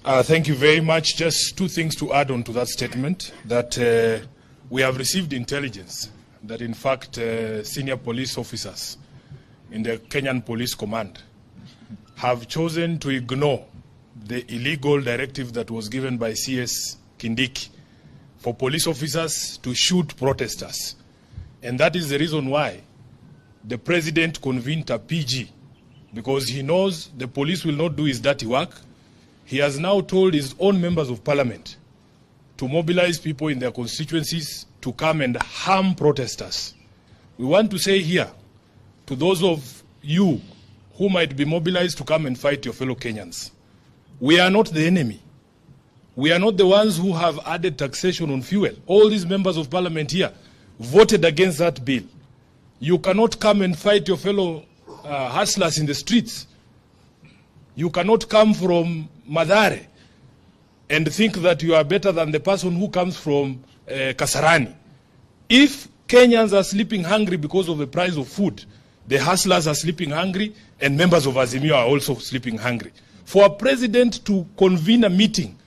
Thank you very much. Just two things to add on to that statement, that we have received intelligence that in fact senior police officers in the Kenyan Police Command have chosen to ignore the illegal directive that was given by CS Kindiki for police officers to shoot protesters. And that is the reason why the president convened a PG, because he knows the police will not do his dirty work. He has now told his own members of parliament to mobilize people in their constituencies to come and harm protesters. We want to say here to those of you who might be mobilized to come and fight your fellow Kenyans, we are not the enemy. We are not the ones who have added taxation on fuel. All these members of parliament here voted against that bill. You cannot come and fight your fellow hustlers in the streets. You cannot come from Madare and think that you are better than the person who comes from Kasarani. If Kenyans are sleeping hungry because of the price of food, the hustlers are sleeping hungry and members of Azimio are also sleeping hungry. For a president to convene a meeting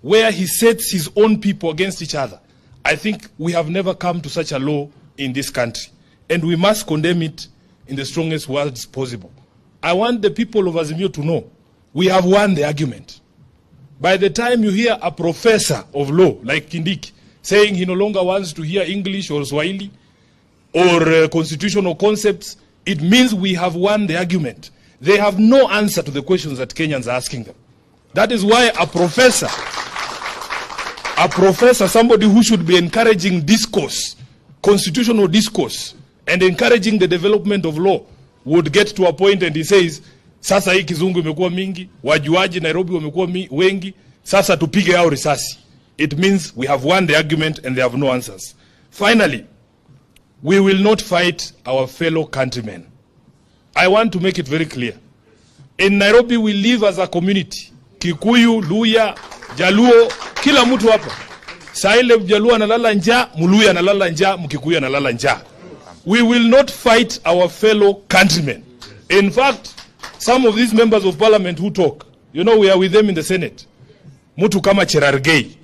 where he sets his own people against each other, I think we have never come to such a law in this country. And we must condemn it in the strongest words possible. I want the people of Azimio to know we have won the argument. By the time you hear a professor of law like Kindiki saying he no longer wants to hear English or Swahili or constitutional concepts, it means we have won the argument. They have no answer to the questions that Kenyans are asking them. That is why a professor, somebody who should be encouraging discourse, constitutional discourse, and encouraging the development of law, would get to a point and he says, sasa hii kizungu imekuwa mingi, wajuaji Nairobi wamekuwa wengi, sasa tupige hao risasi. It means we have won the argument and they have no answers. Finally, we will not fight our fellow countrymen. I want to make it very clear. In Nairobi, we live as a community. Kikuyu, Luya, Jaluo, kila mtu hapa. Saile Jaluo analala njaa, Muluya analala njaa, Mkikuyu analala njaa. We will not fight our fellow countrymen. In fact, some of these members of parliament who talk, you know, we are with them in the Senate. Mtu kama Cherargei.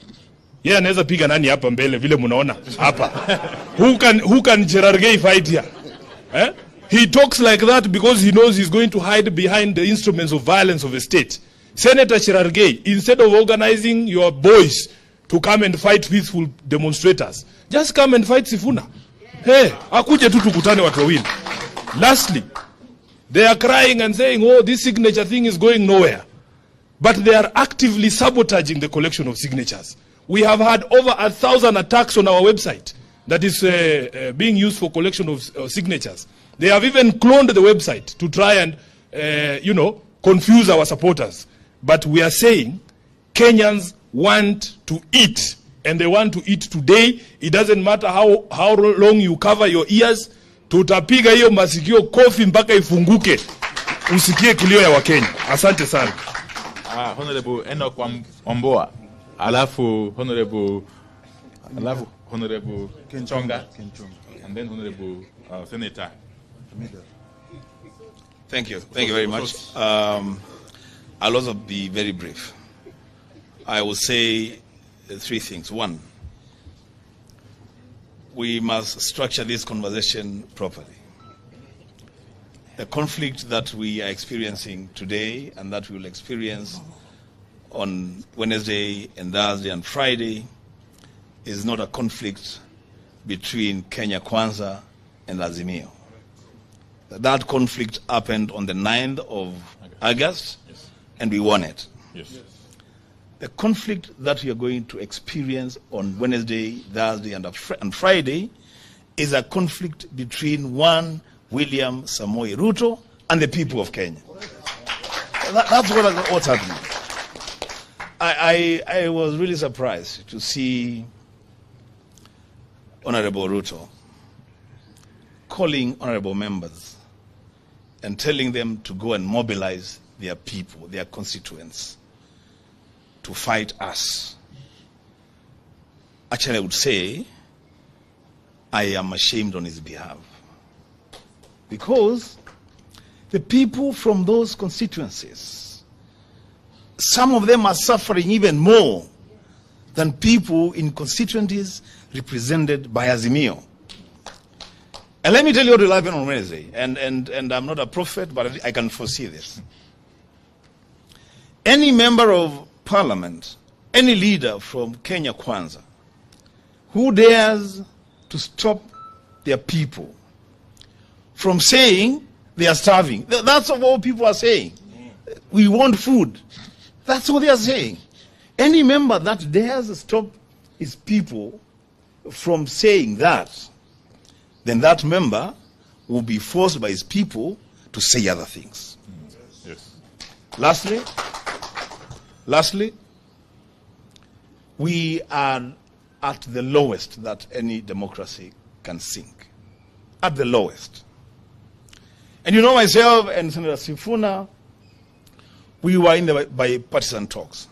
Yeye anaweza piga nani hapa mbele vile mnaona hapa. Who can Cherargei fight here? Eh? He talks like that because he knows he's going to hide behind the instruments of violence of the state. Senator Cherargei, instead of organizing your boys to come and fight peaceful demonstrators, just come and fight Sifuna. Hey, akuje tu tukutane watu wawili. Lastly, they are crying and saying, oh, this signature thing is going nowhere. But they are actively sabotaging the collection of signatures. We have had over 1,000 attacks on our website that is being used for collection of signatures. They have even cloned the website to try and, confuse our supporters. But we are saying Kenyans want to eat, and they want to eat today. It doesn't matter how long you cover your ears. Tutapiga hiyo masikio kofi mpaka ifunguke. Usikie kilio ya Wakenya. Asante sana. Honorable Enoch Wamboa. Alafu Honorable Kenchonga. And then Honorable Senator. Thank you very much. I'll also be very brief. I will say three things. One, we must structure this conversation properly. The conflict that we are experiencing today and that we will experience on Wednesday and Thursday and Friday is not a conflict between Kenya Kwanza and Azimio. That conflict happened on the 9th of August, yes, and we won it. Yes. The conflict that we are going to experience on Wednesday, Thursday, and Friday is a conflict between one William Samoei Ruto and the people of Kenya. That's what's happening. I was really surprised to see Honorable Ruto calling honorable members and telling them to go and mobilize their people, their constituents, to fight us. Actually, I would say I am ashamed on his behalf. Because the people from those constituencies some of them are suffering even more than people in constituencies represented by Azimio. And let me tell you what will happen on Wednesday. And I'm not a prophet, but I can foresee this. Any member of parliament, any leader from Kenya Kwanza, who dares to stop their people from saying they are starving. That's what all people are saying. We want food. That's what they are saying. Any member that dares to stop his people from saying that, then that member will be forced by his people to say other things. Yes. Lastly, we are at the lowest that any democracy can sink. At the lowest. And you know, myself and Senator Sifuna, we were in the bipartisan talks.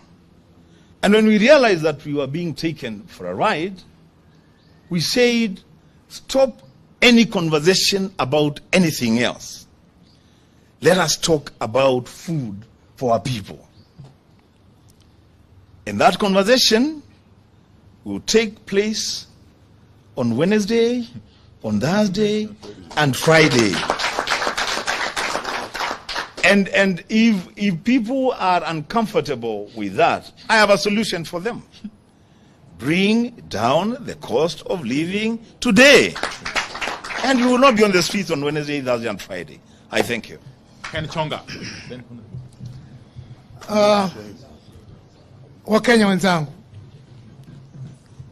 And when we realized that we were being taken for a ride, we said, stop any conversation about anything else. Let us talk about food for our people. And that conversation will take place on Wednesday, on Thursday, and Friday. And if people are uncomfortable with that, I have a solution for them. Bring down the cost of living today. And we will not be on the streets on Wednesday, Thursday, and Friday. I thank you. Ken Chonga. Wakenya wenzangu,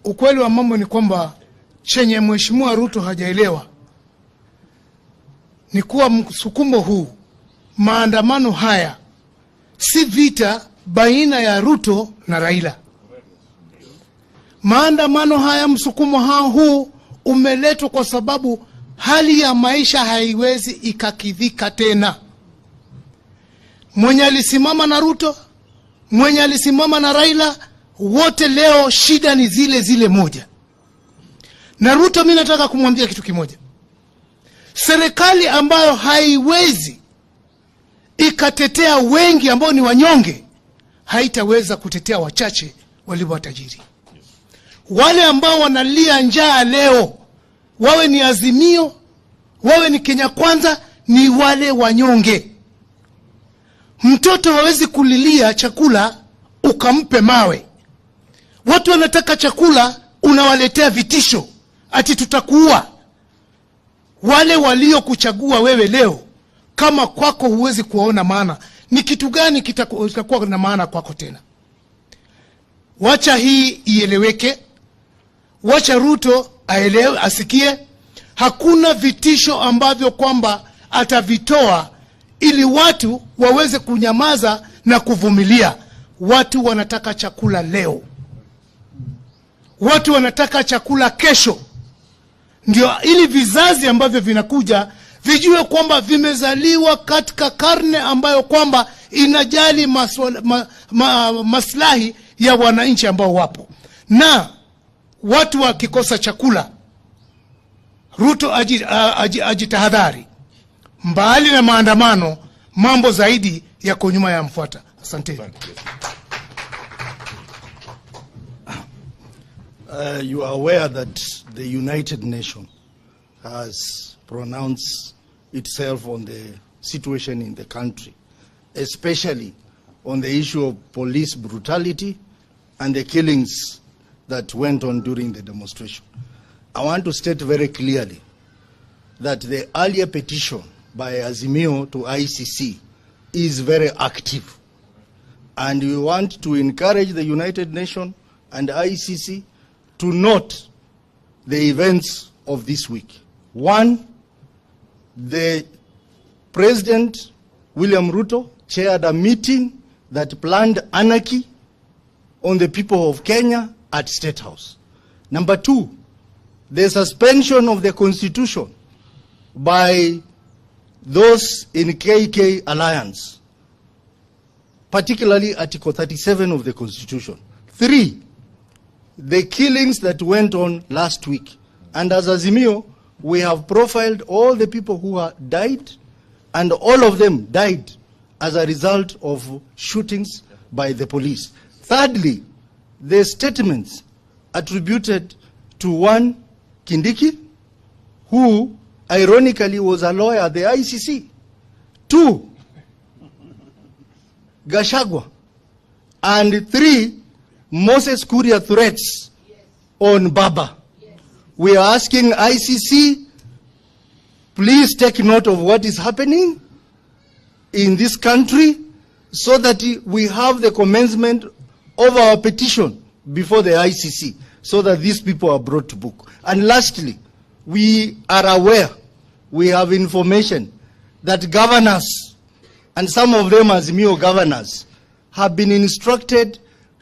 ukweli wa mambo ni kwamba chenye Mheshimiwa Ruto hajaelewa ni kuwa msukumo huu, maandamano haya si vita baina ya Ruto na Raila. Maandamano haya, msukumo huu umeletwa kwa sababu hali ya maisha haiwezi ikakidhika tena. Mwenye alisimama na Ruto, mwenye alisimama na Raila, wote leo shida ni zile moja. Na Ruto, mimi nataka kumwambia kitu kimoja. Serikali ambayo haiwezi ikatetea wengi ambao ni wanyonge, haitaweza kutetea wachache walio watajiri. Wale ambao wanalia njaa leo, wawe ni Azimio, wawe ni Kenya Kwanza, ni wale wanyonge. Mtoto hawezi kulilia chakula ukampe mawe. Watu wanataka chakula, unawaletea vitisho ati tutakuua. Wale walio kuchagua wewe leo, kama kwako huwezi kuwaona maana, ni kitu gani kitakuwa na maana kwako tena? Wacha hii ieleweke. Wacha Ruto aelewe, asikie. Hakuna vitisho ambavyo kwamba atavitoa ili watu waweze kunyamaza na kuvumilia. Watu wanataka chakula leo. Watu wanataka chakula kesho. Ndio ili vizazi ambavyo vinakuja vijue kwamba vimezaliwa katika karne ambayo kwamba inajali maslahi ya wananchi ambao wapo. Na watu wakikosa chakula, Ruto ajitahadhari. Mbali na maandamano, mambo zaidi yako nyuma ya mfuata. Asante. You are aware that the United Nations has pronounced itself on the situation in the country, especially on the issue of police brutality and the killings that went on during the demonstration. I want to state very clearly that the earlier petition by Azimio to ICC is very active. And we want to encourage the United Nations and ICC to note the events of this week. One, the President William Ruto chaired a meeting that planned anarchy on the people of Kenya at State House. Number two, the suspension of the Constitution by those in KK Alliance, particularly Article 37 of the Constitution. Three, the killings that went on last week. And as Azimio, we have profiled all the people who died, and all of them died as a result of shootings by the police. Thirdly, the statements attributed to one Kindiki, who ironically was a lawyer at the ICC. 2, Gashagwa. And 3, Moses Kuria threats on Baba. We are asking ICC, please take note of what is happening in this country so that we have the commencement of our petition before the ICC so that these people are brought to book. And lastly, we are aware, we have information that governors, and some of them as Mio governors, have been instructed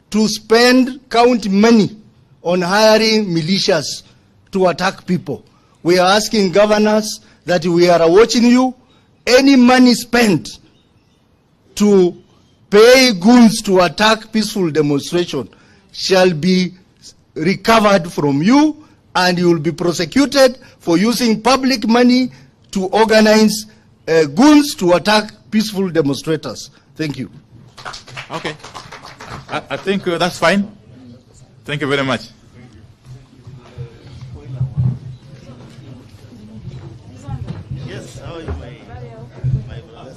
to spend county money on hiring militias to attack people. We are asking governors that we are watching you. Any money spent to pay goons to attack peaceful demonstration shall be recovered from you, and you will be prosecuted for using public money to organize goons to attack peaceful demonstrators. Thank you. Okay. I think that's fine. Thank you very much. Yes, how are you, my brother?